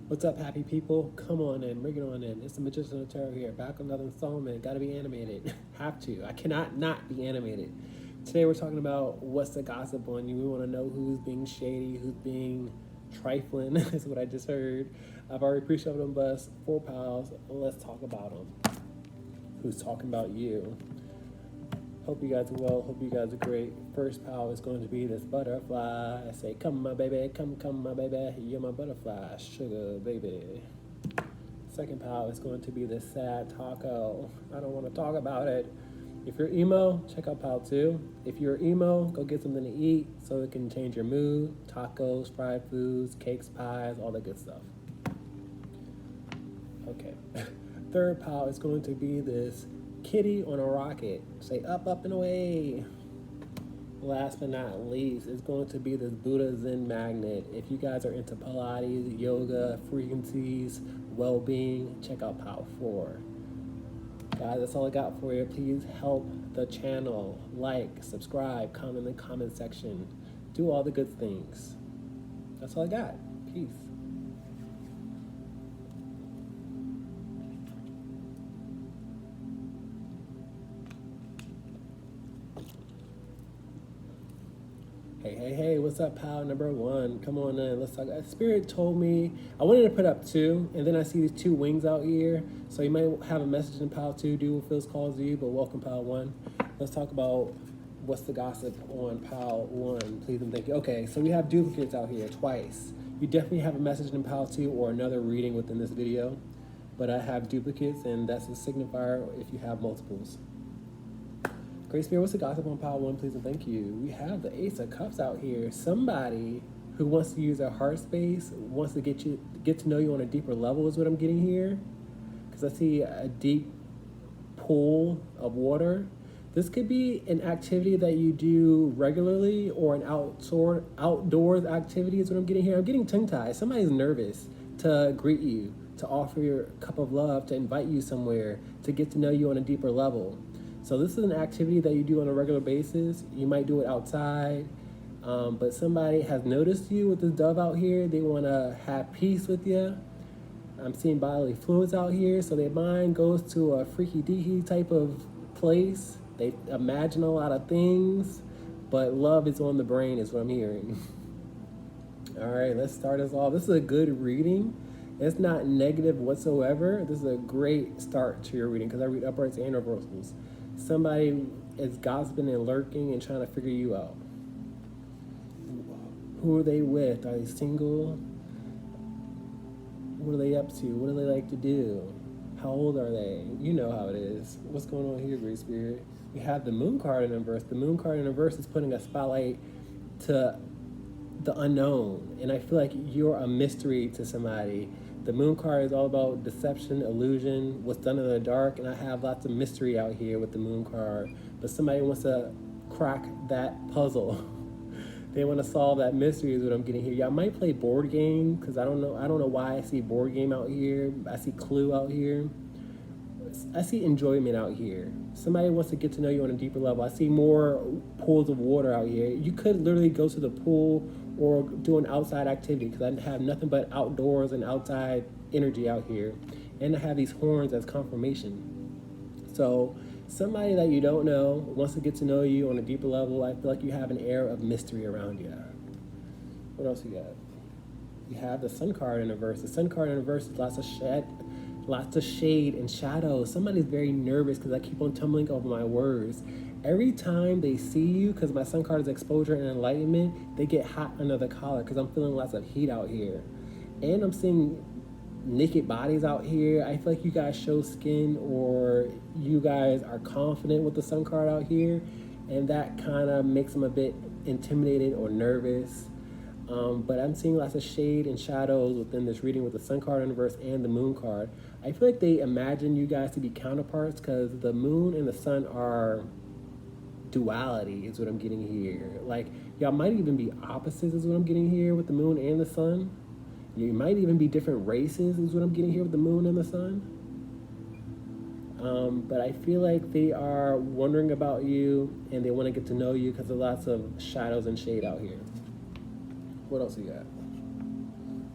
What's up, happy people? Come on in, bring it on in. It's the Magician of Tarot here, back with another installment. Gotta be animated. Have to. I cannot not be animated. Today we're talking about what's the gossip on you. We want to know who's being shady, who's being trifling. Is what I just heard. I've already pre-shoved them bus. 4PILES. Let's talk about them. Who's talking about you? Hope you guys are well. Hope you guys are great. First pile is going to be this butterfly. I say, come my baby, come my baby. You're my butterfly, sugar baby. Second pile is going to be this sad taco. I don't want to talk about it. If you're emo, check out pile 2. If you're emo, go get something to eat so it can change your mood. Tacos, fried foods, cakes, pies, all that good stuff. Okay. Third pile is going to be this kitty on a rocket. Say up, up, and away. Last but not least, it's going to be this Buddha Zen magnet. If you guys are into Pilates, yoga, frequencies, well-being, check out pile 4. Guys, that's all I got for you. Please help the channel. Like, subscribe, comment in the comment section. Do all the good things. That's all I got. Peace. Hey, what's up, pal number 1? Come on in, let's talk. Spirit told me, I wanted to put up 2, and then I see these 2 wings out here, so you might have a message in pal 2, do what feels calls to you, but welcome pal 1. Let's talk about what's the gossip on pal 1, please and thank you. Okay, so we have duplicates out here twice. You definitely have a message in pal 2 or another reading within this video, but I have duplicates, and that's a signifier if you have multiples. Great Spirit, what's the gossip on pile 1, please and thank you. We have the Ace of Cups out here. Somebody who wants to use their heart space, wants to get to know you on a deeper level is what I'm getting here. Because I see a deep pool of water. This could be an activity that you do regularly or an outdoors activity is what I'm getting here. I'm getting tongue-tied. Somebody's nervous to greet you, to offer your cup of love, to invite you somewhere, to get to know you on a deeper level. So this is an activity that you do on a regular basis. You might do it outside, but somebody has noticed you with this dove out here. They want to have peace with you. I'm seeing bodily fluids out here, so their mind goes to a freaky deaky type of place. They imagine a lot of things, but love is on the brain is what I'm hearing. All right, let's start us off. This is a good reading. It's not negative whatsoever. This is a great start to your reading because I read uprights and reversals. Somebody is gossiping and lurking and trying to figure you out. Who are they with? Are they single? What are they up to? What do they like to do? How old are they? You know how it is. What's going on here, Great Spirit? We have the Moon card in reverse. The Moon card in reverse is putting a spotlight to the unknown. And I feel like you're a mystery to somebody. The Moon card is all about deception, illusion, what's done in the dark, and I have lots of mystery out here with the Moon card. But somebody wants to crack that puzzle. They want to solve that mystery is what I'm getting here. Y'all might play board game, because I don't know why I see board game out here. I see Clue out here. I see enjoyment out here. Somebody wants to get to know you on a deeper level. I see more pools of water out here. You could literally go to the pool or do an outside activity because I have nothing but outdoors and outside energy out here. And I have these horns as confirmation. So somebody that you don't know wants to get to know you on a deeper level. I feel like you have an air of mystery around you. What else you got? You have the Sun card in reverse. The Sun card in reverse is lots of shade and shadow. Somebody's very nervous because I keep on tumbling over my words. Every time they see you, because my Sun card is exposure and enlightenment, they get hot under the collar because I'm feeling lots of heat out here. And I'm seeing naked bodies out here. I feel like you guys show skin or you guys are confident with the Sun card out here. And that kind of makes them a bit intimidated or nervous. But I'm seeing lots of shade and shadows within this reading with the Sun card in reverse and the Moon card. I feel like they imagine you guys to be counterparts because the Moon and the Sun are duality is what I'm getting here. Like, y'all might even be opposites is what I'm getting here with the Moon and the Sun. You might even be different races is what I'm getting here with the Moon and the Sun. But I feel like they are wondering about you and they want to get to know you because there's lots of shadows and shade out here. What else we got?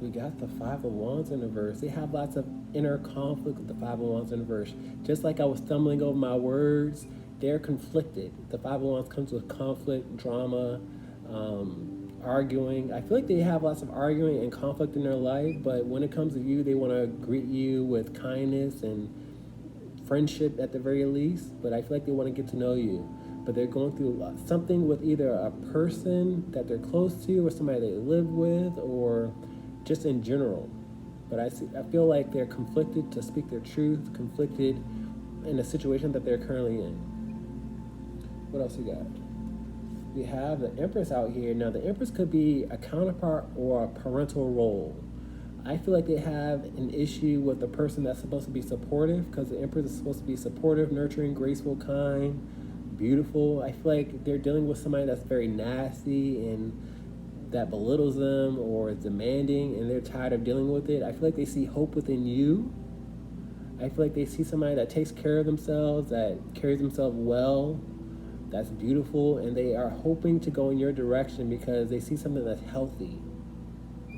We got the Five of Wands in reverse. They have lots of inner conflict with the Five of Wands in reverse. Just like I was stumbling over my words, they're conflicted. The Five of Wands comes with conflict, drama, arguing. I feel like they have lots of arguing and conflict in their life, but when it comes to you, they want to greet you with kindness and friendship at the very least. But I feel like they want to get to know you. But they're going through something with either a person that they're close to or somebody they live with or just in general. But I feel like they're conflicted to speak their truth, conflicted in the situation that they're currently in. What else we got? We have the Empress out here. Now, the Empress could be a counterpart or a parental role. I feel like they have an issue with the person that's supposed to be supportive, because the Empress is supposed to be supportive, nurturing, graceful, kind, beautiful. I feel like they're dealing with somebody that's very nasty and that belittles them or is demanding, and they're tired of dealing with it. I feel like they see hope within you. I feel like they see somebody that takes care of themselves, that carries themselves well, that's beautiful, and they are hoping to go in your direction because they see something that's healthy.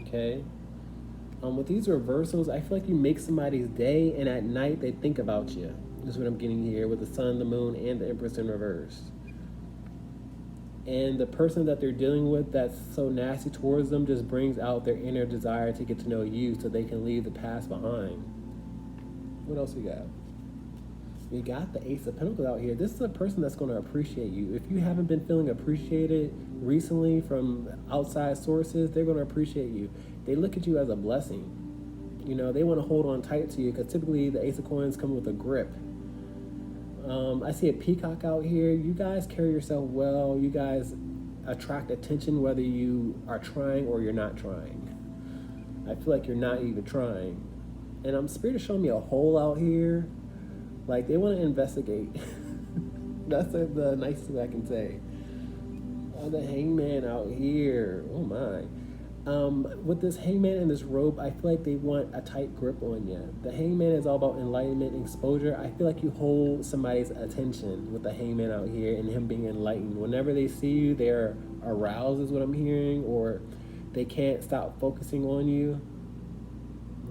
Okay? With these reversals, I feel like you make somebody's day, and at night they think about you. This is what I'm getting here with the Sun, the Moon, and the Empress in reverse. And the person that they're dealing with that's so nasty towards them just brings out their inner desire to get to know you so they can leave the past behind. What else we got? We got the Ace of Pentacles out here. This is a person that's going to appreciate you. If you haven't been feeling appreciated recently from outside sources, they're going to appreciate you. They look at you as a blessing. You know, they want to hold on tight to you because typically the Ace of Coins come with a grip. I see a peacock out here. You guys carry yourself well. You guys attract attention whether you are trying or you're not trying. I feel like you're not even trying. And Spirit is showing me a hole out here. Like, they want to investigate. That's the nicest thing I can say. The Hangman out here. Oh, my. With this Hangman and this rope, I feel like they want a tight grip on you. The Hangman is all about enlightenment and exposure. I feel like you hold somebody's attention with the Hangman out here and him being enlightened. Whenever they see you, they're aroused is what I'm hearing, or they can't stop focusing on you.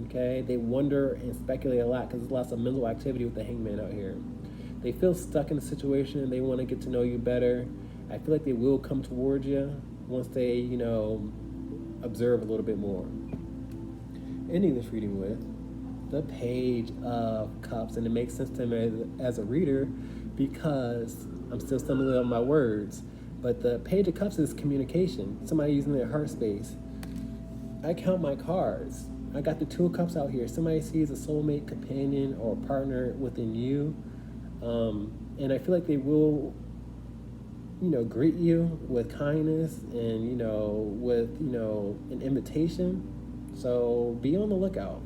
Okay, they wonder and speculate a lot because there's lots of mental activity with the Hangman out here. They feel stuck in a situation and they want to get to know you better. I feel like they will come towards you once they, observe a little bit more. Ending this reading with the Page of Cups, and it makes sense to me as a reader because I'm still stumbling on my words. But the Page of Cups is communication, somebody using their heart space. I count my cards. I got the Two of Cups out here. Somebody sees a soulmate, companion, or partner within you. And I feel like they will, greet you with kindness and, with, an invitation. So be on the lookout.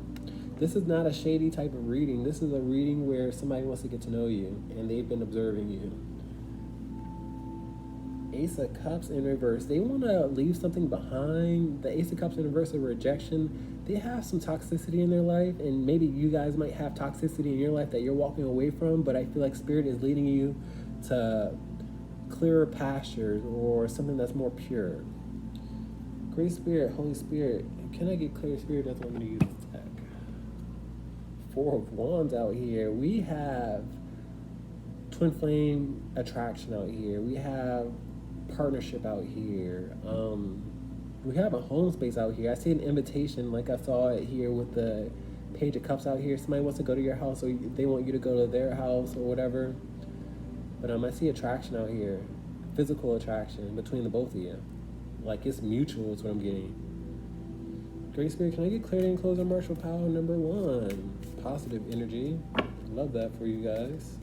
This is not a shady type of reading. This is a reading where somebody wants to get to know you and they've been observing you. Ace of Cups in reverse. They want to leave something behind. The Ace of Cups in reverse of rejection. They have some toxicity in their life, and maybe you guys might have toxicity in your life that you're walking away from, but I feel like Spirit is leading you to clearer pastures or something that's more pure. Great Spirit, Holy Spirit, can I get clear Spirit? That's what I'm going to use this deck. Four of Wands out here. We have twin flame attraction out here. We have partnership out here. We have a home space out here. I see an invitation like I saw it here with the Page of Cups out here. Somebody wants to go to your house or they want you to go to their house or whatever. But I see attraction out here. Physical attraction between the both of you. Like it's mutual is what I'm getting. Great Spirit, can I get clarity and close on Martial Power number 1? Positive energy. Love that for you guys.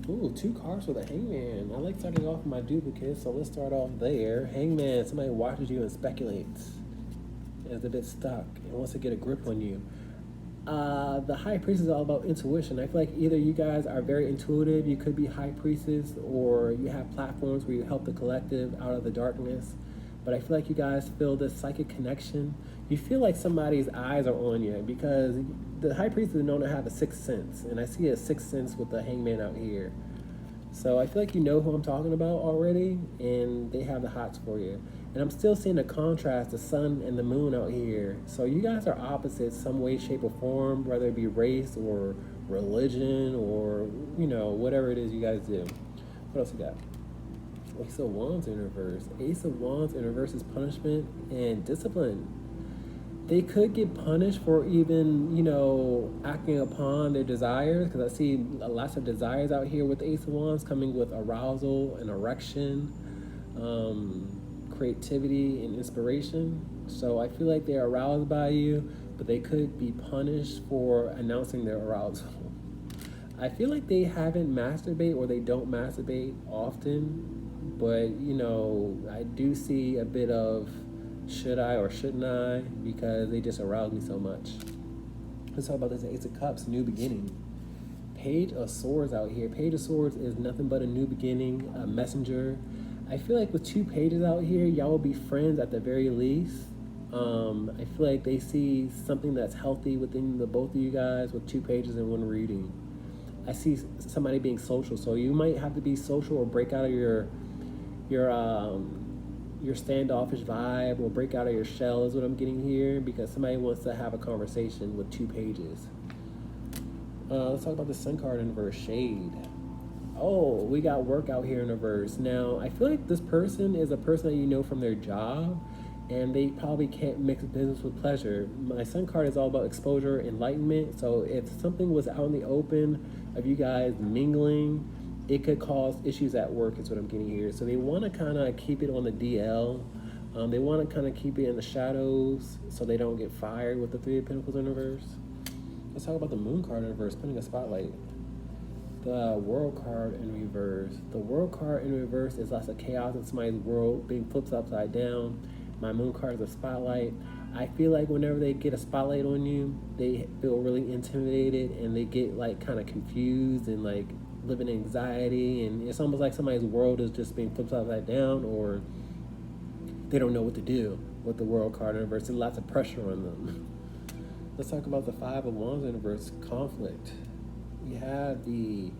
Ooh, 2 cards for the Hangman. I like starting off with my duplicates, so let's start off there. Hangman, somebody watches you and speculates. Is a bit stuck and wants to get a grip on you. The High Priestess is all about intuition. I feel like either you guys are very intuitive, you could be High Priestess, or you have platforms where you help the collective out of the darkness. But I feel like you guys feel this psychic connection. You feel like somebody's eyes are on you because the High Priestess is known to have a sixth sense. And I see a sixth sense with the Hangman out here. So I feel like you know who I'm talking about already, and they have the hots for you. And I'm still seeing the contrast, the sun and the moon out here. So you guys are opposites some way, shape, or form, whether it be race or religion or, whatever it is you guys do. What else you got? Ace of Wands in reverse. Ace of Wands in reverse is punishment and discipline. They could get punished for even, acting upon their desires, because I see lots of desires out here with the Ace of Wands coming with arousal and erection, creativity and inspiration. So I feel like they're aroused by you, but they could be punished for announcing their arousal. I feel like they haven't masturbate, or they don't masturbate often, but I do see a bit of should I or shouldn't I, because they just arouse me so much. Let's talk about this Ace of Cups, new beginning. Page of Swords out here. Page of Swords is nothing but a new beginning, a messenger. I feel like with 2 pages out here, y'all will be friends at the very least. I feel like they see something that's healthy within the both of you guys with 2 pages and 1 reading. I see somebody being social, so you might have to be social or break out of your standoffish vibe, or break out of your shell is what I'm getting here, because somebody wants to have a conversation with 2 pages. Let's talk about the Sun card in reverse, Shade. Oh, we got work out here in reverse. Now, I feel like this person is a person that you know from their job, and they probably can't mix business with pleasure. My Sun card is all about exposure, enlightenment, so if something was out in the open of you guys mingling, it could cause issues at work is what I'm getting here. So they want to kind of keep it on the DL. They want to kind of keep it in the shadows so they don't get fired with the 3 of Pentacles in reverse. Let's talk about the Moon card in reverse, putting a spotlight. The World card in reverse. The World card in reverse is lots of chaos in somebody's world being flipped upside down. My Moon card is a spotlight. I feel like whenever they get a spotlight on you, they feel really intimidated, and they get kind of confused and live in anxiety, and it's almost like somebody's world is just being flipped upside down, or they don't know what to do with the World card in reverse, and lots of pressure on them. Let's talk about the 5 of Wands in reverse, conflict. We have the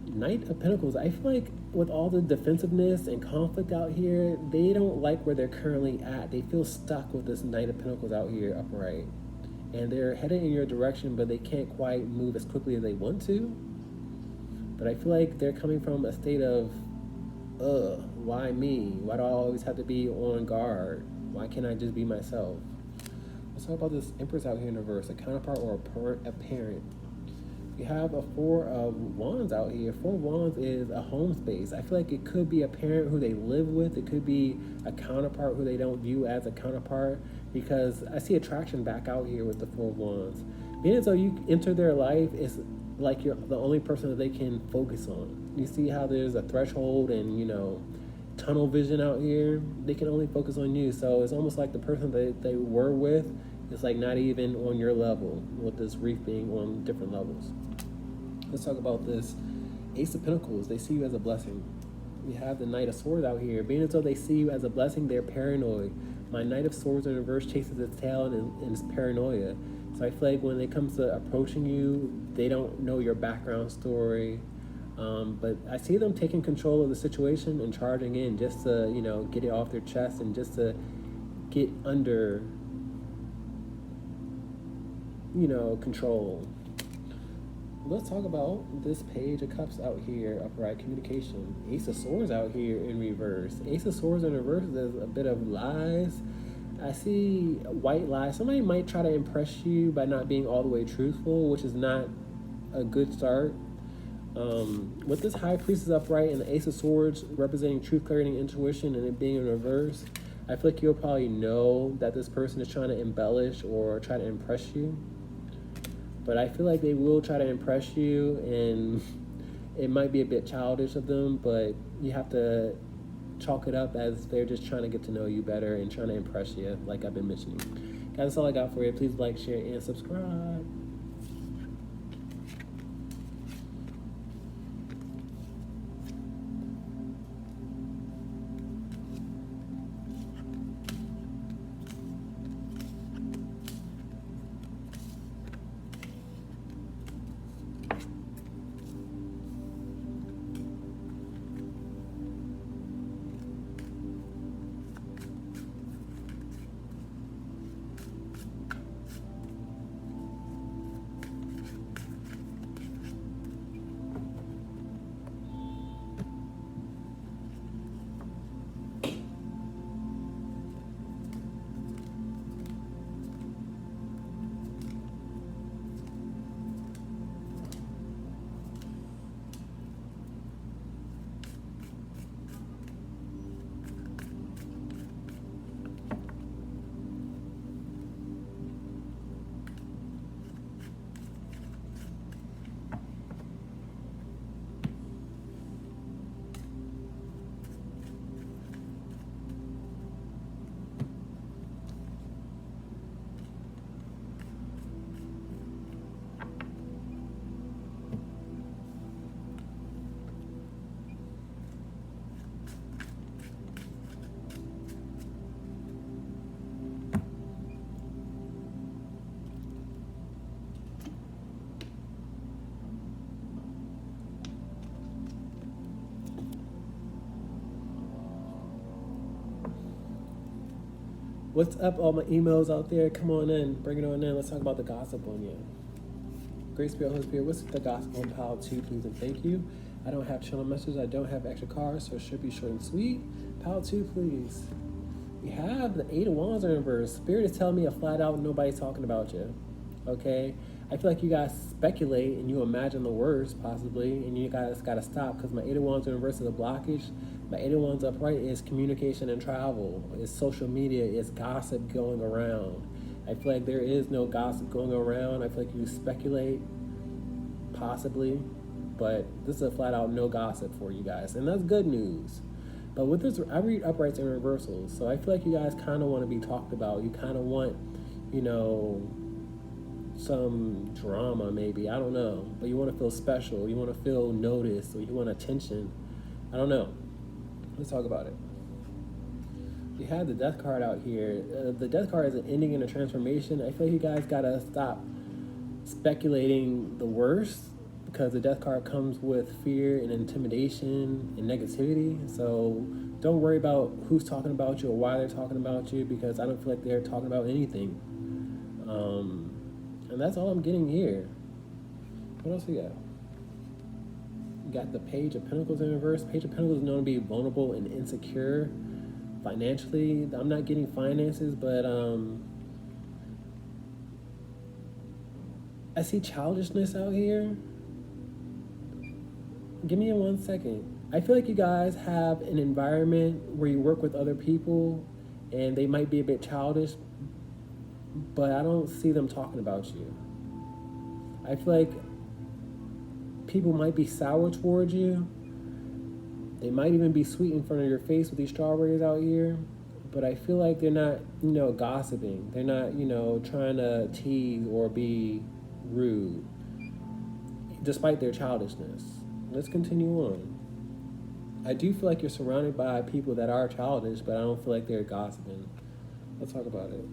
Knight of Pentacles. I feel like with all the defensiveness and conflict out here, they don't like where they're currently at. They feel stuck with this Knight of Pentacles out here upright, and they're headed in your direction, but they can't quite move as quickly as they want to. But I feel like they're coming from a state of, why me? Why do I always have to be on guard? Why can't I just be myself? Let's talk about this Empress out here in reverse, a counterpart or a parent. We have a 4 of Wands out here. 4 of Wands is a home space. I feel like it could be a parent who they live with. It could be a counterpart who they don't view as a counterpart, because I see attraction back out here with the 4 of Wands. Being as though you enter their life, it's like you're the only person that they can focus on. You see how there's a threshold and, tunnel vision out here? They can only focus on you. So it's almost like the person that they were with is not even on your level, with this reef being on different levels. Let's talk about this Ace of Pentacles. They see you as a blessing. We have the Knight of Swords out here. Being as though they see you as a blessing, they're paranoid. My Knight of Swords in reverse chases its tail and is paranoia. So I feel like when it comes to approaching you, they don't know your background story. But I see them taking control of the situation and charging in just to, get it off their chest and just to get under, control. Let's talk about this Page of Cups out here, upright communication. Ace of Swords out here in reverse. Ace of Swords in reverse is a bit of lies. I see white lies. Somebody might try to impress you by not being all the way truthful, which is not a good start. With this High Priestess upright and the Ace of Swords representing truth, clarity, and intuition, and it being in reverse, I feel like you'll probably know that this person is trying to embellish or try to impress you. But I feel like they will try to impress you, and it might be a bit childish of them, but you have to chalk it up as they're just trying to get to know you better and trying to impress you, like I've been mentioning. Guys, that's all I got for you. Please like, share, and subscribe. What's up, all my emails out there? Come on in, bring it on in. Let's talk about the gossip on you. Great Spirit, Holy Spirit, what's the gospel on pile 2, please and thank you. I don't have channel messages, I don't have extra cards, so it should be short and sweet. Pile 2, please. We have the 8 of Wands in reverse. Spirit is telling me a flat out nobody's talking about you. Okay? I feel like you guys speculate and you imagine the worst, possibly, and you guys gotta stop, because my 8 of Wands in reverse is a blockage. My 8 of Wands upright is communication and travel. It's social media, it's gossip going around. I feel like there is no gossip going around. I feel like you speculate, possibly, but this is a flat out no gossip for you guys, and that's good news. But with this, I read uprights and reversals, so I feel like you guys kind of want to be talked about. You kind of want, some drama maybe, I don't know, but you want to feel special, you want to feel noticed, or you want attention. I don't know. Let's talk about it. You have the Death card out here. The Death card is an ending and a transformation. I feel like you guys gotta stop speculating the worst, because the Death card comes with fear and intimidation and negativity. So don't worry about who's talking about you or why they're talking about you, because I don't feel like they're talking about anything. And that's all I'm getting here. What else we got? You got the Page of Pentacles in reverse. Page of Pentacles is known to be vulnerable and insecure financially. I'm not getting finances, but I see childishness out here. Give me 1 second. I feel like you guys have an environment where you work with other people and they might be a bit childish, but I don't see them talking about you. I feel like people might be sour towards you. They might even be sweet in front of your face with these strawberries out here, but I feel like they're not, gossiping. They're not, trying to tease or be rude, despite their childishness. Let's continue on. I do feel like you're surrounded by people that are childish, but I don't feel like they're gossiping. Let's talk about it.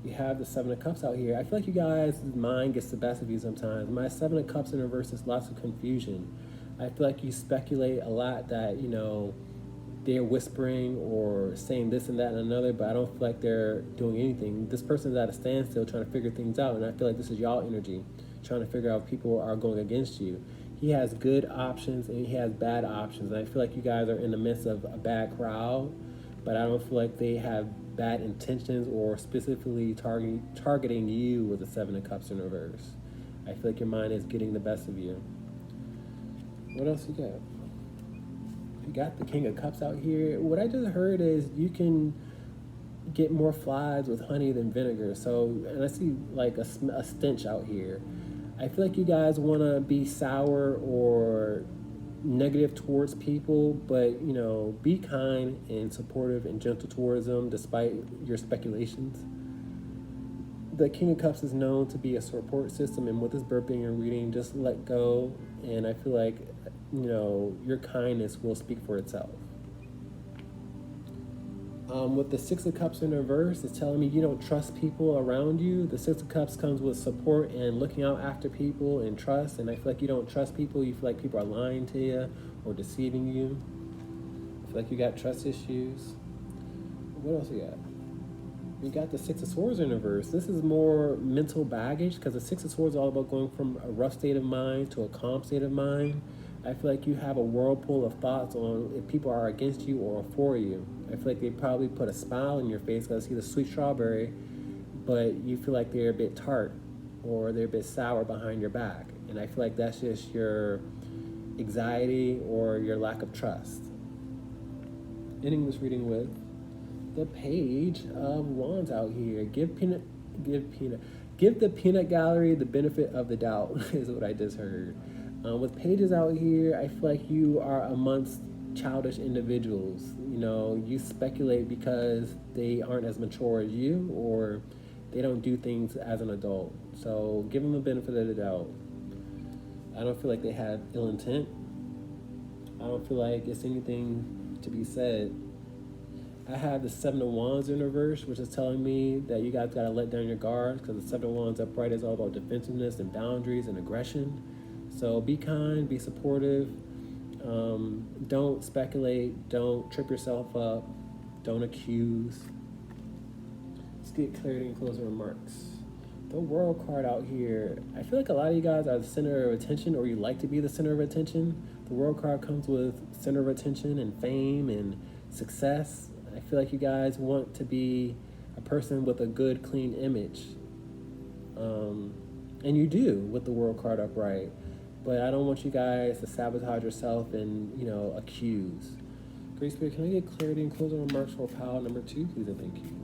We have the 7 of Cups out here. I feel like you guys' mind gets the best of you sometimes. My 7 of Cups in reverse is lots of confusion. I feel like you speculate a lot that, they're whispering or saying this and that and another, but I don't feel like they're doing anything. This person's at a standstill trying to figure things out, and I feel like this is y'all energy, trying to figure out if people are going against you. He has good options and he has bad options, and I feel like you guys are in the midst of a bad crowd, but I don't feel like they have bad intentions or specifically targeting you with the 7 of Cups in reverse. I feel like your mind is getting the best of you. What else you got? You got the King of Cups out here. What I just heard is you can get more flies with honey than vinegar. So, and I see like a stench out here. I feel like you guys want to be sour or negative towards people, but be kind and supportive and gentle towards them despite your speculations. The King of Cups is known to be a support system, and with this birth being a reading, just let go, and I feel like your kindness will speak for itself. With the 6 of Cups in reverse, it's telling me you don't trust people around you. The 6 of Cups comes with support and looking out after people and trust, and I feel like you don't trust people. You feel like people are lying to you or deceiving you. I feel like you got trust issues. What else you got? You got the 6 of Swords in reverse. This is more mental baggage, because the 6 of Swords is all about going from a rough state of mind to a calm state of mind. I feel like you have a whirlpool of thoughts on if people are against you or for you. I feel like they probably put a smile on your face because I see the sweet strawberry, but you feel like they're a bit tart or they're a bit sour behind your back. And I feel like that's just your anxiety or your lack of trust. Ending this reading with the Page of Wands out here. Give the peanut gallery the benefit of the doubt is what I just heard. With pages out here, I feel like you are amongst childish individuals. You speculate because they aren't as mature as you, or they don't do things as an adult. So give them the benefit of the doubt. I don't feel like they have ill intent. I don't feel like it's anything to be said. I have the 7 of Wands in reverse, which is telling me that you guys got to let down your guard, because the 7 of Wands upright is all about defensiveness and boundaries and aggression. So be kind, be supportive, don't speculate, don't trip yourself up, don't accuse. Let's get clarity and closing remarks. The World card out here, I feel like a lot of you guys are the center of attention, or you like to be the center of attention. The World card comes with center of attention and fame and success. I feel like you guys want to be a person with a good, clean image. And you do with the World card upright. But I don't want you guys to sabotage yourself and, accuse. Great Spirit, can I get clarity and closing remarks for pile number 2, please, and thank you.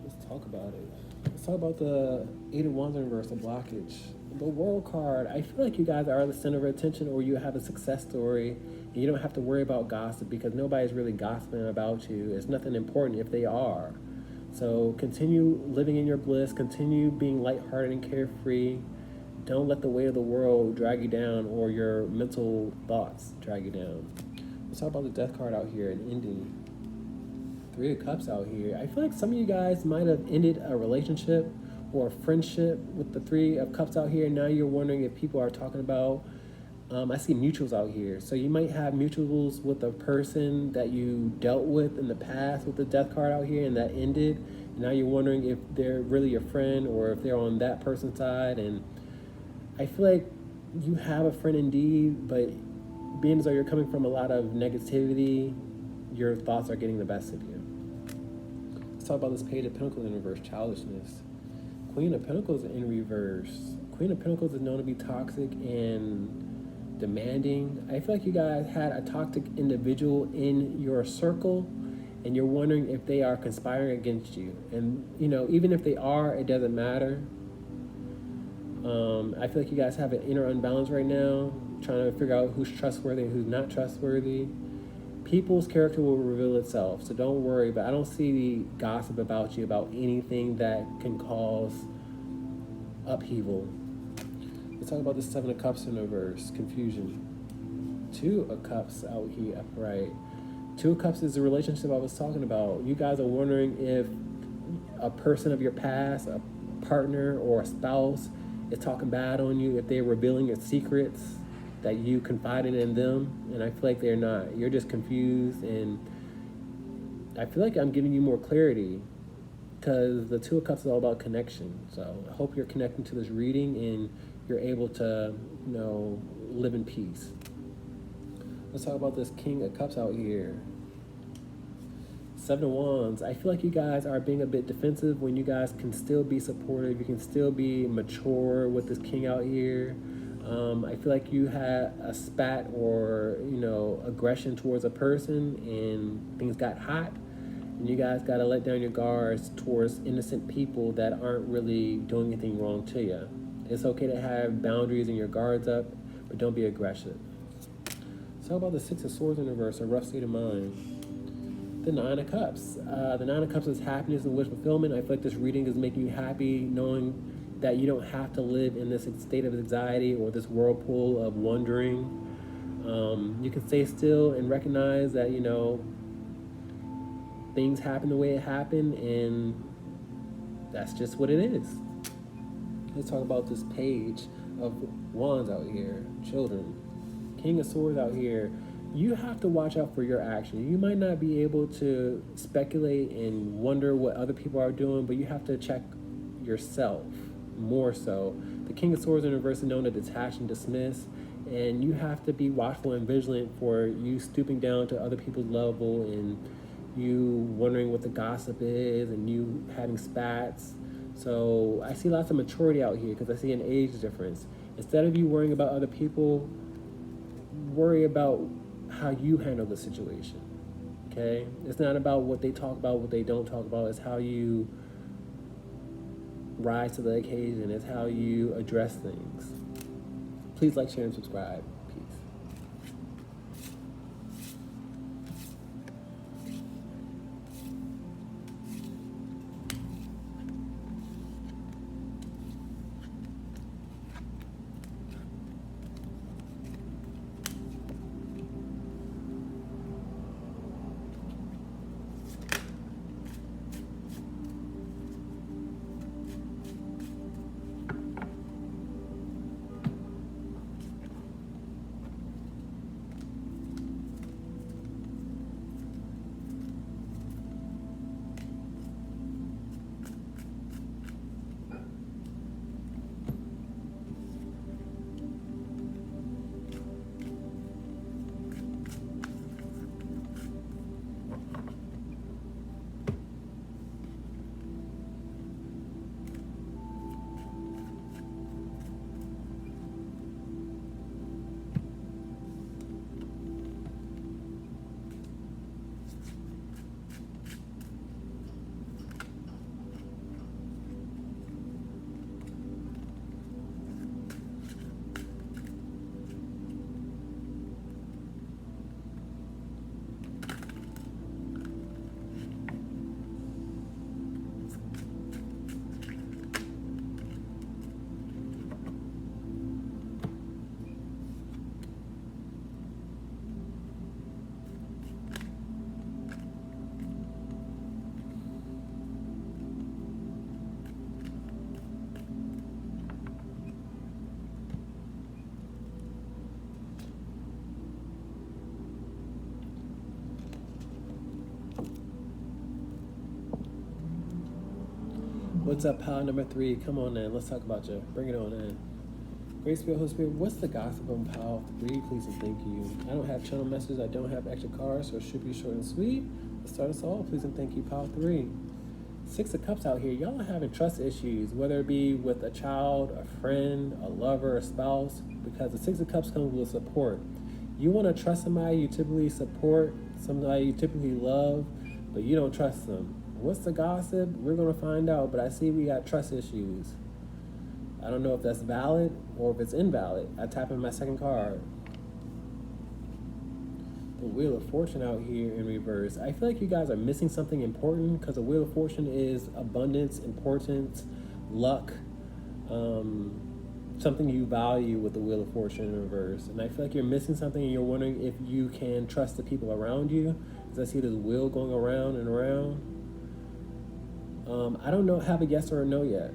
Let's talk about it. Let's talk about the 8 of Wands in reverse, the blockage. The World card, I feel like you guys are the center of attention, or you have a success story, and you don't have to worry about gossip because nobody's really gossiping about you. It's nothing important if they are. So continue living in your bliss, continue being lighthearted and carefree. Don't let the weight of the world drag you down, or your mental thoughts drag you down. Let's talk about the Death card out here and ending. 3 of Cups out here. I feel like some of you guys might have ended a relationship or a friendship with the 3 of Cups out here. Now you're wondering if people are talking about, I see mutuals out here. So you might have mutuals with a person that you dealt with in the past with the Death card out here, and that ended. And now you're wondering if they're really your friend or if they're on that person's side. And I feel like you have a friend indeed, but being as though you're coming from a lot of negativity, your thoughts are getting the best of you. Let's talk about this Page of Pentacles in reverse, childishness. Queen of Pentacles in reverse. Queen of Pentacles is known to be toxic and demanding. I feel like you guys had a toxic individual in your circle, and you're wondering if they are conspiring against you. And, even if they are, it doesn't matter. I feel like you guys have an inner unbalance right now, trying to figure out who's trustworthy and who's not trustworthy. People's character will reveal itself, so don't worry. But I don't see the gossip about you about anything that can cause upheaval. Let's talk about the 7 of Cups in reverse, confusion. 2 of Cups out here upright. 2 of Cups is the relationship I was talking about. You guys are wondering if a person of your past, a partner or a spouse, is talking bad on you, if they're revealing your secrets that you confided in them, and I feel like they're not. You're just confused, and I feel like I'm giving you more clarity because the 2 of Cups is all about connection. So I hope you're connecting to this reading and you're able to, live in peace. Let's talk about this King of Cups out here. 7 of Wands. I feel like you guys are being a bit defensive when you guys can still be supportive. You can still be mature with this King out here. I feel like you had a spat or, aggression towards a person and things got hot. And you guys got to let down your guards towards innocent people that aren't really doing anything wrong to you. It's okay to have boundaries and your guards up, but don't be aggressive. So how about the 6 of Swords in reverse, a rough state of mind? The 9 of Cups. The 9 of Cups is happiness and wish fulfillment. I feel like this reading is making you happy, knowing that you don't have to live in this state of anxiety or this whirlpool of wondering. You can stay still and recognize that, things happen the way it happened, and that's just what it is. Let's talk about this Page of Wands out here, children. King of Swords out here. You have to watch out for your action. You might not be able to speculate and wonder what other people are doing, but you have to check yourself more so. The King of Swords in reverse is known to detach and dismiss, and you have to be watchful and vigilant for you stooping down to other people's level and you wondering what the gossip is and you having spats. So I see lots of maturity out here because I see an age difference. Instead of you worrying about other people, worry about how you handle the situation. Okay? It's not about what they talk about, what they don't talk about. It's how you rise to the occasion. It's how you address things. Please like, share, and subscribe. Peace. what's up, pile number 3? Come on in. Let's talk about you. Bring it on in. Great Spirit, Holy Spirit, what's the gossip on pile 3? Please and thank you. I don't have channel messages. I don't have extra cards, so it should be short and sweet. Let's start us all. Please and thank you, pile 3. 6 of Cups out here. Y'all are having trust issues, whether it be with a child, a friend, a lover, a spouse, because the 6 of Cups comes with support. You want to trust somebody you typically support, somebody you typically love, but you don't trust them. What's the gossip? We're going to find out, but I see we got trust issues. I don't know if that's valid or if it's invalid. I tap in my second card. The Wheel of Fortune out here in reverse. I feel like you guys are missing something important because the Wheel of Fortune is abundance, importance, luck, something you value with the Wheel of Fortune in reverse. And I feel like you're missing something and you're wondering if you can trust the people around you, because I see this wheel going around and around. I don't know, have a yes or a no yet.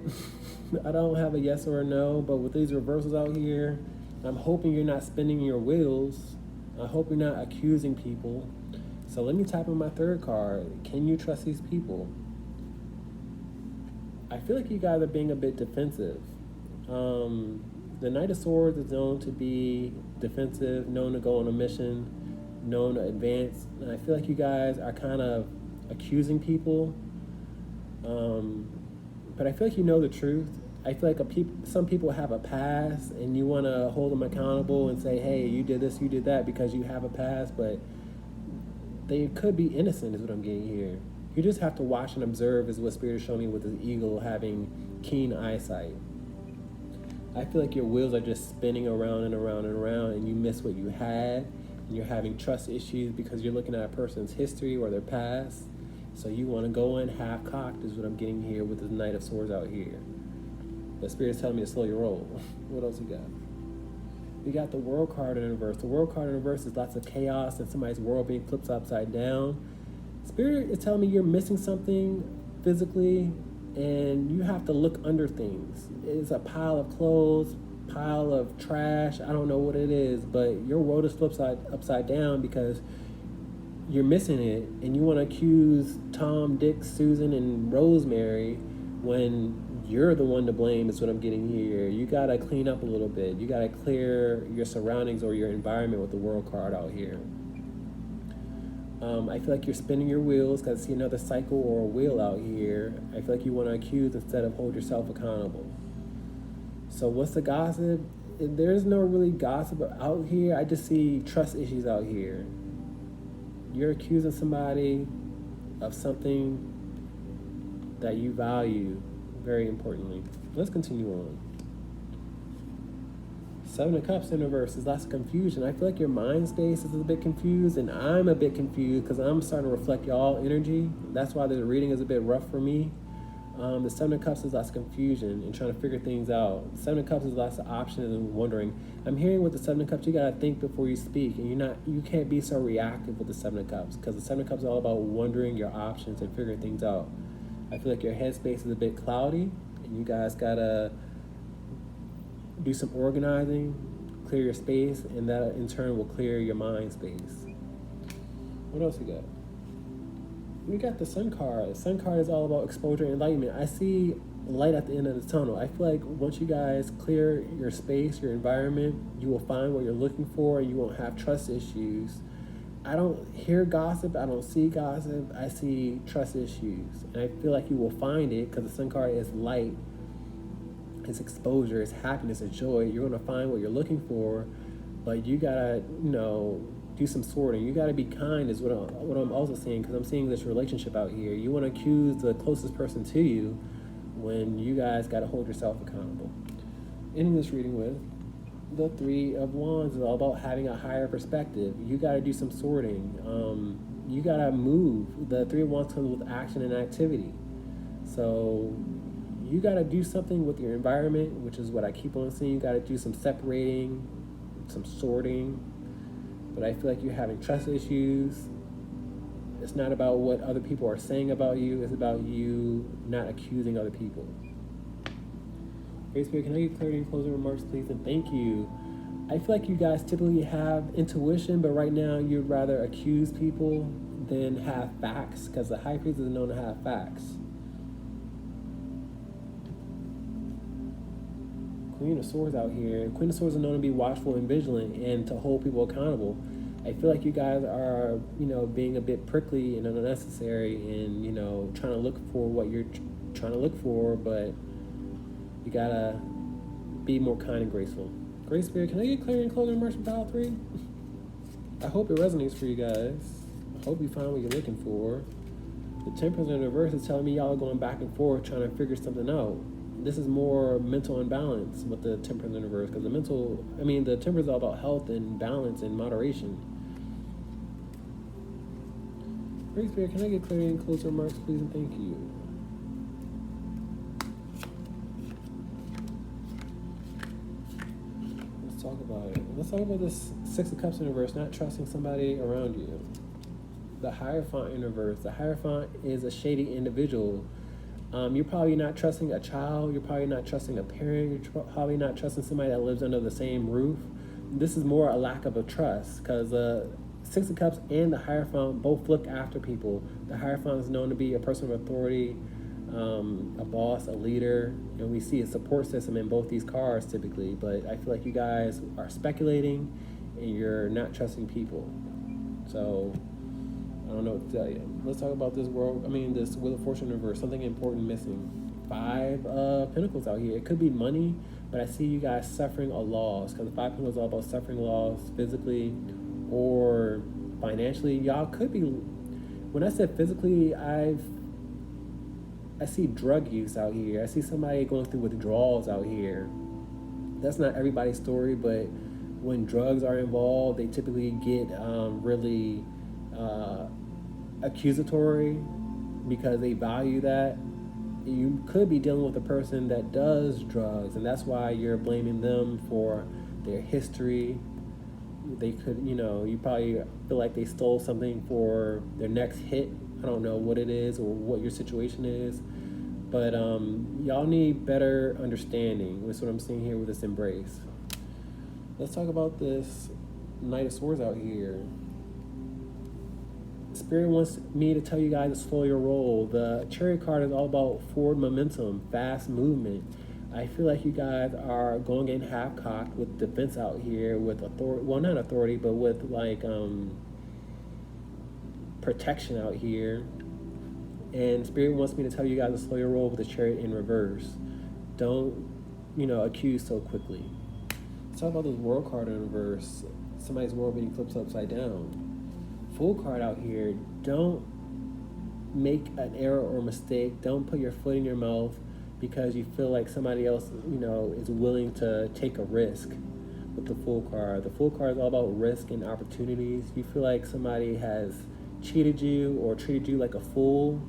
I don't have a yes or a no, but with these reversals out here, I'm hoping you're not spinning your wheels. I hope you're not accusing people. So let me tap on my third card. Can you trust these people? I feel like you guys are being a bit defensive. The Knight of Swords is known to be defensive, known to go on a mission, known to advance. And I feel like you guys are kind of accusing people. But I feel like you know the truth. I feel like some people have a past and you want to hold them accountable and say, hey, you did this, you did that because you have a past, but they could be innocent is what I'm getting here. You just have to watch and observe is what Spirit is showing me with this eagle having keen eyesight. I feel like your wheels are just spinning around and around and around and you miss what you had and you're having trust issues because you're looking at a person's history or their past. So you want to go in half-cocked is what I'm getting here with the Knight of Swords out here. But Spirit's telling me to slow your roll. What else we got? We got the World card in reverse. The World card in reverse is lots of chaos and somebody's world being flipped upside down. Spirit is telling me you're missing something physically and you have to look under things. It's a pile of clothes, pile of trash. I don't know what it is, but your world is flipped upside down because you're missing it and you want to accuse Tom, Dick, Susan, and Rosemary when you're the one to blame is what I'm getting here. You got to clean up a little bit. You got to clear your surroundings or your environment with the World card out here. I feel like you're spinning your wheels because I see another cycle or a wheel out here. I feel like you want to accuse instead of hold yourself accountable. So what's the gossip? There's no really gossip out here. I just see trust issues out here. You're accusing somebody of something that you value very importantly. Let's continue on. 7 of Cups in reverse is lots of confusion. I feel like your mind space is a bit confused and I'm a bit confused because I'm starting to reflect y'all energy. That's why the reading is a bit rough for me. The 7 of Cups is lots of confusion and trying to figure things out. 7 of Cups is lots of options and wondering. I'm hearing with the 7 of Cups, you gotta think before you speak, and you can't be so reactive with the 7 of Cups because the 7 of Cups is all about wondering your options and figuring things out. I feel like your headspace is a bit cloudy, and you guys gotta do some organizing, clear your space, and that in turn will clear your mind space. What else we got? We got the Sun card. The Sun card is all about exposure and enlightenment. I see light at the end of the tunnel. I feel like once you guys clear your space, your environment, you will find what you're looking for and you won't have trust issues. I don't hear gossip. I don't see gossip. I see trust issues. And I feel like you will find it because the Sun card is light. It's exposure. It's happiness. It's joy. You're going to find what you're looking for, but you got to, do some sorting. You got to be kind is what I'm also seeing because I'm seeing this relationship out here. You want to accuse the closest person to you when you guys got to hold yourself accountable. Ending this reading with the 3 of Wands is all about having a higher perspective. You got to do some sorting. You got to move. The 3 of Wands comes with action and activity. So you got to do something with your environment, which is what I keep on seeing. You got to do some separating, some sorting. But I feel like you're having trust issues. It's not about what other people are saying about you. It's about you not accusing other people. Great Spirit, can I get clarity and closing remarks, please? And thank you. I feel like you guys typically have intuition, but right now you'd rather accuse people than have facts, because the High Priest is known to have facts. Queen of Swords out here. Queen of Swords is known to be watchful and vigilant and to hold people accountable. I feel like you guys are, being a bit prickly and unnecessary and, trying to look for what you're trying to look for, but you gotta be more kind and graceful. Great Spirit, can I get clear and closing remarks from pile 3? I hope it resonates for you guys. I hope you find what you're looking for. The Temperance in reverse is telling me y'all are going back and forth trying to figure something out. This is more mental imbalance with the Temperance in reverse, because the Temperance is all about health and balance and moderation. Great Spirit, can I get clear and closing remarks, please, and thank you. Talk about it. Let's talk about this Six of Cups in reverse, not trusting somebody around you. The Hierophant in reverse. The Hierophant is a shady individual. You're probably not trusting a child. You're probably not trusting a parent. You're probably not trusting somebody that lives under the same roof. This is more a lack of a trust, because the Six of Cups and the Hierophant both look after people. The Hierophant is known to be a person of authority, a boss, a leader, and we see a support system in both these cards typically, but I feel like you guys are speculating and you're not trusting people. So I don't know what to tell you. Let's talk about this this Wheel of Fortune reverse, something important missing. 5 Pentacles out here. It could be money, but I see you guys suffering a loss, because the 5 Pentacles is all about suffering loss physically or financially. Y'all could be, when I said physically, I see drug use out here. I see somebody going through withdrawals out here. That's not everybody's story, but when drugs are involved, they typically get really accusatory because they value that. You could be dealing with a person that does drugs, and that's why you're blaming them for their history. They could, you probably feel like they stole something for their next hit. I don't know what it is or what your situation is, but y'all need better understanding. That's what I'm seeing here with this embrace. Let's talk about this Knight of Swords out here. Spirit wants me to tell you guys to slow your roll. The Chariot card is all about forward momentum, fast movement. I feel like you guys are going in half-cocked with defense out here, with authority. Well, not authority, but with protection out here. And Spirit wants me to tell you guys to slow your roll with the Chariot in reverse. Don't, accuse so quickly. Let's talk about this World card in reverse. Somebody's world being flipped upside down. Fool card out here. Don't make an error or mistake. Don't put your foot in your mouth because you feel like somebody else, is willing to take a risk with the Fool card. The Fool card is all about risk and opportunities. You feel like somebody has cheated you or treated you like a fool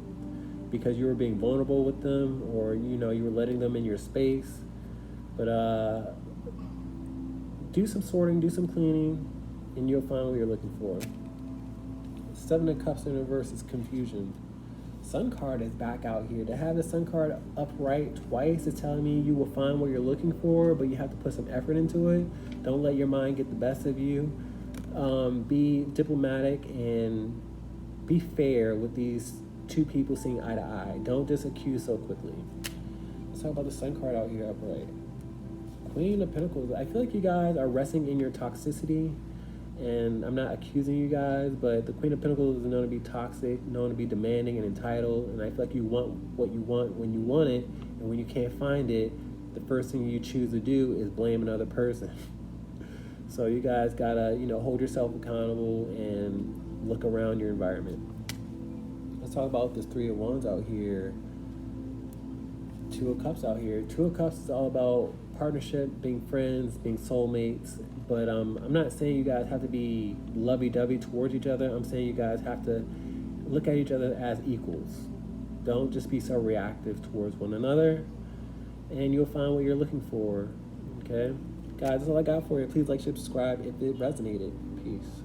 because you were being vulnerable with them, or you were letting them in your space. But do some sorting, do some cleaning, and you'll find what you're looking for. 7 of Cups in reverse is confusion. Sun card is back out here. To have the Sun card upright twice is telling me you will find what you're looking for, but you have to put some effort into it. Don't let your mind get the best of you. Be diplomatic and be fair with these two people seeing eye to eye. Don't just accuse so quickly. Let's talk about the Sun card out here upright. Queen of Pentacles. I feel like you guys are resting in your toxicity, and I'm not accusing you guys, but the Queen of Pentacles is known to be toxic, known to be demanding and entitled, and I feel like you want what you want when you want it, and when you can't find it, the first thing you choose to do is blame another person. So you guys gotta, hold yourself accountable and look around your environment. Let's talk about this 3 of Wands out here. 2 of Cups out here. 2 of Cups is all about partnership, being friends, being soulmates. But I'm not saying you guys have to be lovey-dovey towards each other. I'm saying you guys have to look at each other as equals. Don't just be so reactive towards one another, and you'll find what you're looking for. Okay? Guys, that's all I got for you. Please like, share, subscribe if it resonated. Peace.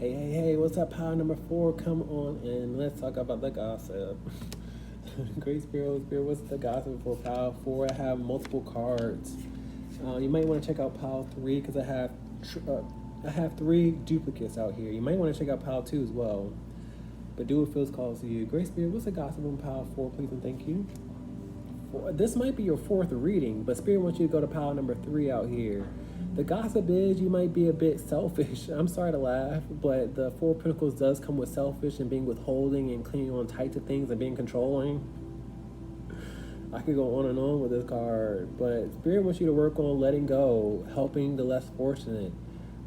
Hey, what's up, pile number 4? Come on and let's talk about the gossip. Great Spirit, what's the gossip for pile 4? I have multiple cards. You might want to check out pile 3 because I have 3 duplicates out here. You might want to check out pile 2 as well. But do what feels calls to you. Great Spirit, what's the gossip on pile 4, please and thank you. This might be your 4th reading, but Spirit wants you to go to pile number 3 out here. The gossip is you might be a bit selfish. I'm sorry to laugh, but the 4 of Pentacles does come with selfish and being withholding and clinging on tight to things and being controlling. I could go on and on with this card, but Spirit wants you to work on letting go, helping the less fortunate,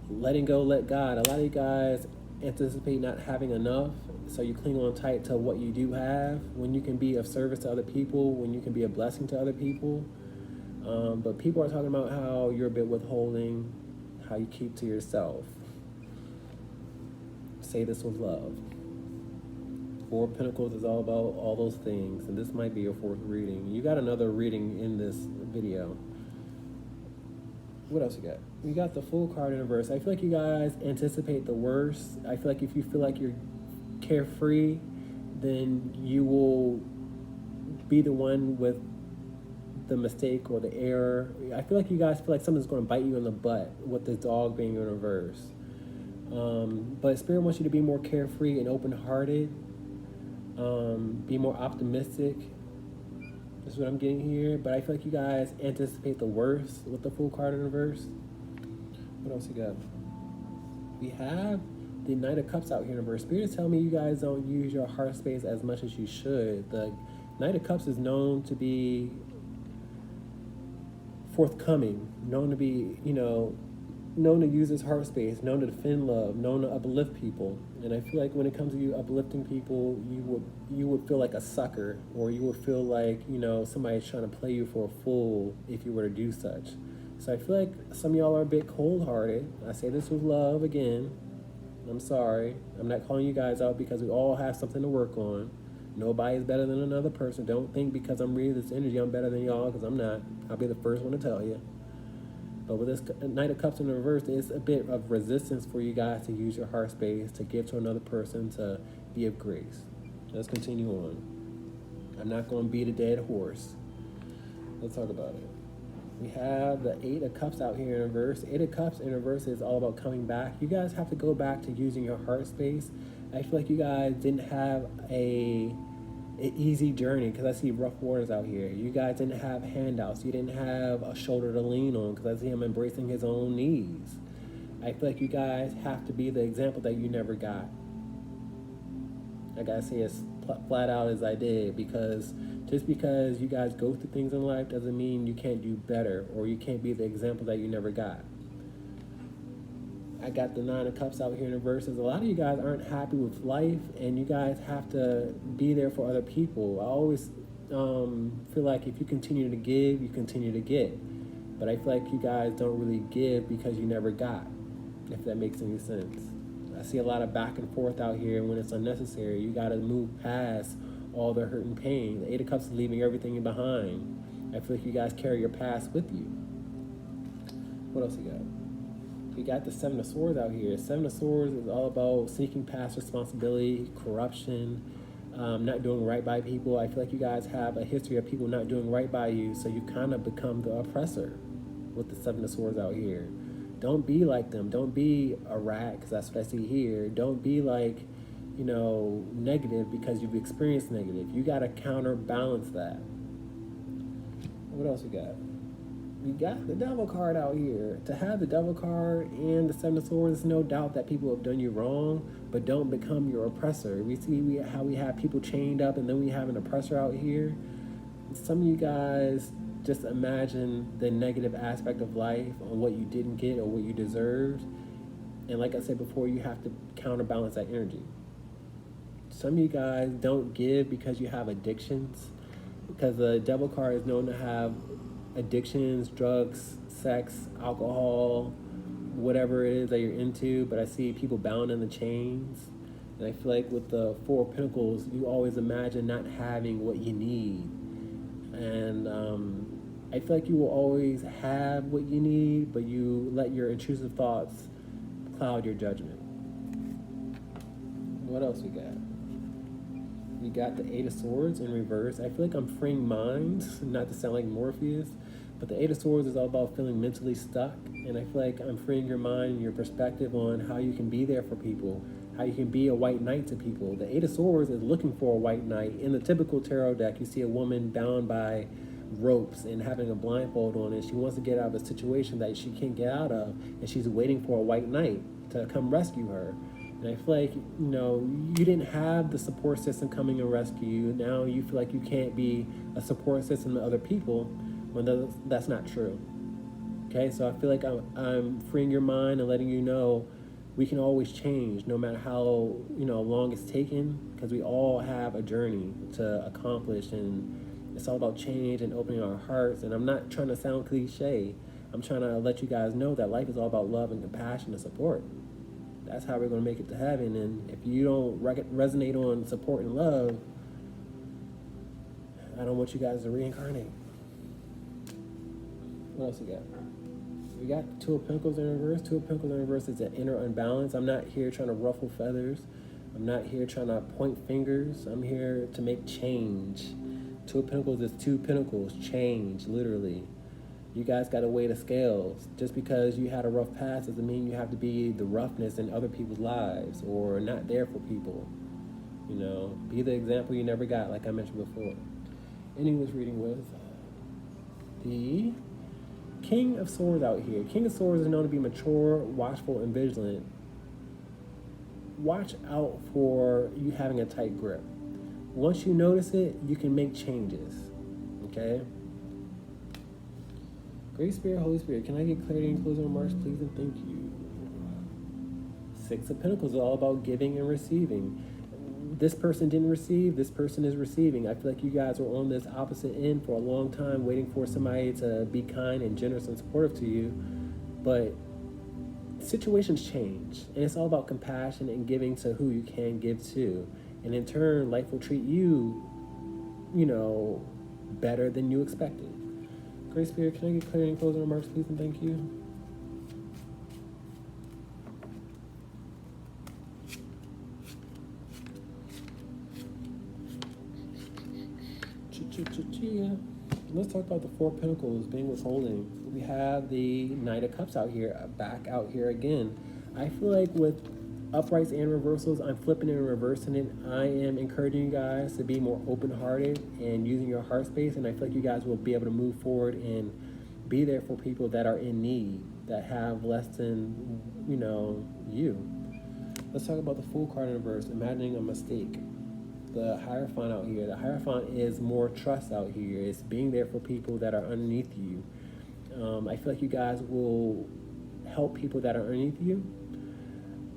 letting go, let God. A lot of you guys anticipate not having enough, so you cling on tight to what you do have when you can be of service to other people, when you can be a blessing to other people. But people are talking about how you're a bit withholding, how you keep to yourself. Say this with love. 4 of Pentacles is all about all those things, and this might be your 4th reading. You got another reading in this video. What else you got? You got the Fool card in reverse. I feel like you guys anticipate the worst. I feel like if you feel like you're carefree, then you will be the one with the mistake or the error. I feel like you guys feel like something's going to bite you in the butt with this dog being in reverse. But Spirit wants you to be more carefree and open-hearted. Be more optimistic. That's what I'm getting here. But I feel like you guys anticipate the worst with the Fool card in reverse. What else you got? We have the Knight of Cups out here in reverse. Spirit is telling me you guys don't use your heart space as much as you should. The Knight of Cups is known to be forthcoming, known to be, known to use his heart space, known to defend love, known to uplift people. And I feel like when it comes to you uplifting people, you would feel like a sucker, or you would feel like, somebody's trying to play you for a fool if you were to do such. So I feel like some of y'all are a bit cold-hearted. I say this with love again. I'm sorry. I'm not calling you guys out because we all have something to work on. Nobody is better than another person. Don't think because I'm reading this energy I'm better than y'all, because I'm not. I'll be the first one to tell you. But with this Knight of Cups in reverse, there's a bit of resistance for you guys to use your heart space, to give to another person, to be of grace. Let's continue on. I'm not going to beat a dead horse. Let's talk about it. We have the 8 of Cups out here in reverse. 8 of Cups in reverse is all about coming back. You guys have to go back to using your heart space. I feel like you guys didn't have an easy journey, because I see rough waters out here. You guys didn't have handouts. You didn't have a shoulder to lean on, because I see him embracing his own needs. I feel like you guys have to be the example that you never got. I gotta say as flat out as I did, because just because you guys go through things in life doesn't mean you can't do better, or you can't be the example that you never got. I got the 9 of Cups out here in reverses. A lot of you guys aren't happy with life, and you guys have to be there for other people. I always feel like if you continue to give, you continue to get. But I feel like you guys don't really give because you never got, if that makes any sense. I see a lot of back and forth out here, and when it's unnecessary, you got to move past all the hurt and pain. The 8 of Cups is leaving everything behind. I feel like you guys carry your past with you. What else you got? We got the 7 of Swords out here. 7 of Swords is all about seeking past responsibility, corruption, not doing right by people. I feel like you guys have a history of people not doing right by you, so you kind of become the oppressor with the 7 of Swords out here. Don't be like them. Don't be a rat, because that's what I see here. Don't be like, negative because you've experienced negative. You got to counterbalance that. What else we got? We got the Devil card out here. To have the Devil card and the 7 of Swords, there's no doubt that people have done you wrong, but don't become your oppressor. We see how we have people chained up, and then we have an oppressor out here. Some of you guys just imagine the negative aspect of life on what you didn't get or what you deserved. And like I said before, you have to counterbalance that energy. Some of you guys don't give because you have addictions, because the Devil card is known to have addictions, drugs, sex, alcohol, whatever it is that you're into. But I see people bound in the chains. And I feel like with the 4 of Pentacles, you always imagine not having what you need. And I feel like you will always have what you need, but you let your intrusive thoughts cloud your judgment. What else we got? We got the Eight of Swords in reverse. I feel like I'm freeing minds, not to sound like Morpheus, but the Eight of Swords is all about feeling mentally stuck. And I feel like I'm freeing your mind and your perspective on how you can be there for people, how you can be a white knight to people. The Eight of Swords is looking for a white knight. In the typical tarot deck, you see a woman bound by ropes and having a blindfold on, and she wants to get out of a situation that she can't get out of, and she's waiting for a white knight to come rescue her. And I feel like, you didn't have the support system coming and rescue you. Now you feel like you can't be a support system to other people when that's not true. Okay, so I feel like I'm freeing your mind and letting you know we can always change, no matter how long it's taken, because we all have a journey to accomplish, and it's all about change and opening our hearts. And I'm not trying to sound cliche. I'm trying to let you guys know that life is all about love and compassion and support. That's how we're going to make it to heaven. And if you don't resonate on support and love, I don't want you guys to reincarnate. What else we got? We got Two of Pentacles in reverse. Two of Pentacles in reverse is an inner unbalance. I'm not here trying to ruffle feathers. I'm not here trying to point fingers. I'm here to make change. Two of Pentacles is two pentacles, change, literally. You guys got to weigh the scales. Just because you had a rough past doesn't mean you have to be the roughness in other people's lives or not there for people. Be the example you never got, like I mentioned before. Ending this reading with the King of Swords out here. King of Swords is known to be mature, watchful, and vigilant. Watch out for you having a tight grip. Once you notice it, you can make changes. Okay? Great Spirit, Holy Spirit, can I get clarity and closing remarks, please, and thank you. Six of Pentacles is all about giving and receiving. This person didn't receive, this person is receiving. I feel like you guys were on this opposite end for a long time, waiting for somebody to be kind and generous and supportive to you. But situations change, and it's all about compassion and giving to who you can give to. And in turn, life will treat you, better than you expected. Great Spirit, can I get clarity and closing remarks, please, and thank you. Let's talk about the Four of Pentacles being withholding. We have the Knight of Cups out here, back out here again. I feel like with uprights and reversals, I'm flipping it and reversing it. I am encouraging you guys to be more open-hearted and using your heart space, and I feel like you guys will be able to move forward and be there for people that are in need, that have less than, you. Let's talk about the Fool card in reverse, imagining a mistake. The Hierophant out here. The Hierophant is more trust out here. It's being there for people that are underneath you. I feel like you guys will help people that are underneath you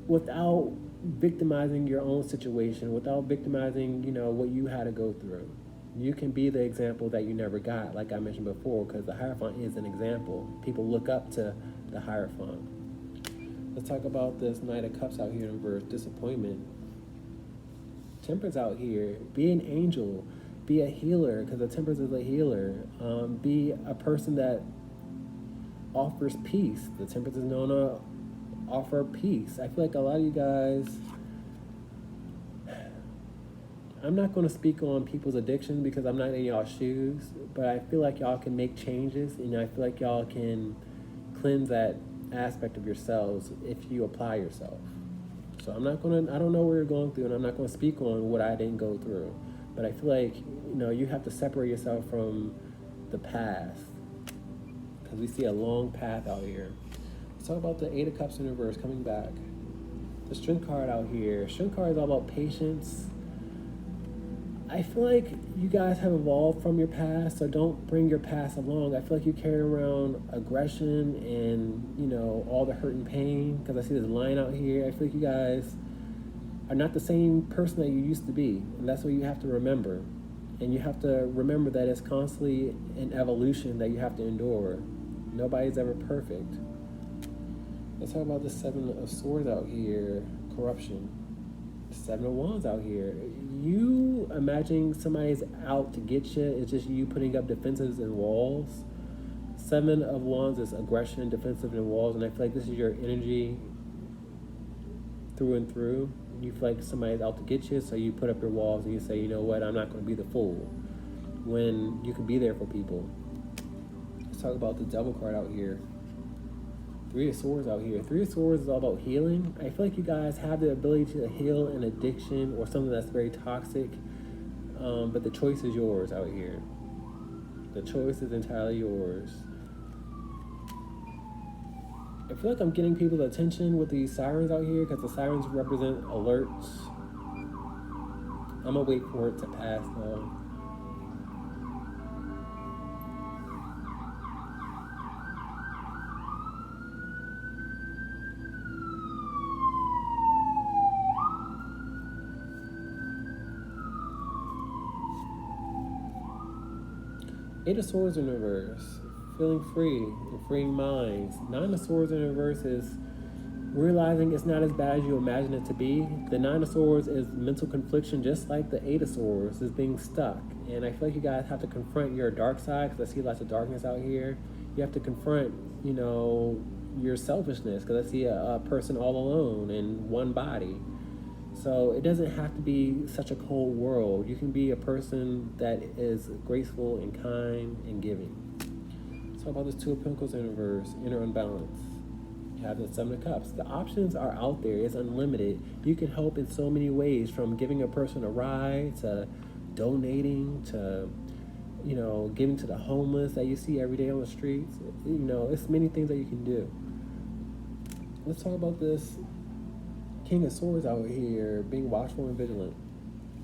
without victimizing your own situation, without victimizing, what you had to go through. You can be the example that you never got, like I mentioned before, because the Hierophant is an example. People look up to the Hierophant. Let's talk about this Knight of Cups out here in reverse, disappointment. Temperance out here. Be an angel. Be a healer, because the Temperance is a healer. Be a person that offers peace. The Temperance is known to offer peace. I feel like a lot of you guys, I'm not going to speak on people's addiction because I'm not in y'all's shoes, but I feel like y'all can make changes, and I feel like y'all can cleanse that aspect of yourselves if you apply yourself. So I don't know where you're going through, and I'm not going to speak on what I didn't go through. But I feel like, you have to separate yourself from the past, because we see a long path out here. Let's talk about the Eight of Cups in reverse, coming back. The Strength card out here. Strength card is all about patience. I feel like you guys have evolved from your past, so don't bring your past along. I feel like you carry around aggression and, all the hurt and pain, because I see this line out here. I feel like you guys are not the same person that you used to be, and that's what you have to remember. And you have to remember that it's constantly an evolution that you have to endure. Nobody's ever perfect. Let's talk about the Seven of Swords out here, corruption. Seven of Wands out here. You imagine somebody's out to get you. It's just you putting up defenses and walls. Seven of Wands is aggression, defensive, and walls, and I feel like this is your energy through and through. You feel like somebody's out to get you, so you put up your walls and you say, you know what, I'm not going to be the fool, when you can be there for people. Let's talk about the Devil card out here. Three of Swords out here. Three of Swords is all about healing. I feel like you guys have the ability to heal an addiction or something that's very toxic, but the choice is yours out here. The choice is entirely yours. I feel like I'm getting people's attention with these sirens out here because the sirens represent alerts. I'm gonna wait for it to pass though. Eight of Swords in reverse. Feeling free and freeing minds. Nine of Swords in reverse is realizing it's not as bad as you imagine it to be. The Nine of Swords is mental confliction, just like the Eight of Swords is being stuck. And I feel like you guys have to confront your dark side, because I see lots of darkness out here. You have to confront, you know, your selfishness, because I see a person all alone in one body. So it doesn't have to be such a cold world. You can be a person that is graceful and kind and giving. Let's talk about this Two of Pentacles in reverse, inner unbalance. You have the Seven of Cups. The options are out there. It's unlimited. You can help in so many ways, from giving a person a ride to donating to, you know, giving to the homeless that you see every day on the streets. You know, it's many things that you can do. Let's talk about this King of Swords out here, being watchful and vigilant.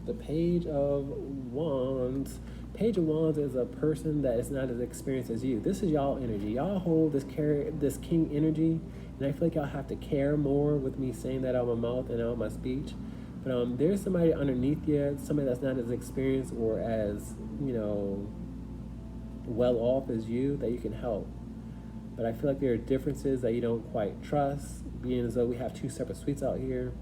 The Page of Wands. Page of Wands is a person that is not as experienced as you. This is y'all energy. Y'all hold this king energy, and I feel like y'all have to care more with me saying that out of my mouth and out of my speech. But there's somebody underneath you, somebody that's not as experienced or as, you know, well off as you, that you can help. But I feel like there are differences that you don't quite trust, being as though we have two separate suites out here.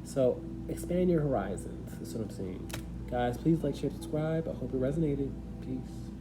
So expand your horizons, is what I'm saying. Guys, please like, share, subscribe. I hope it resonated. Peace.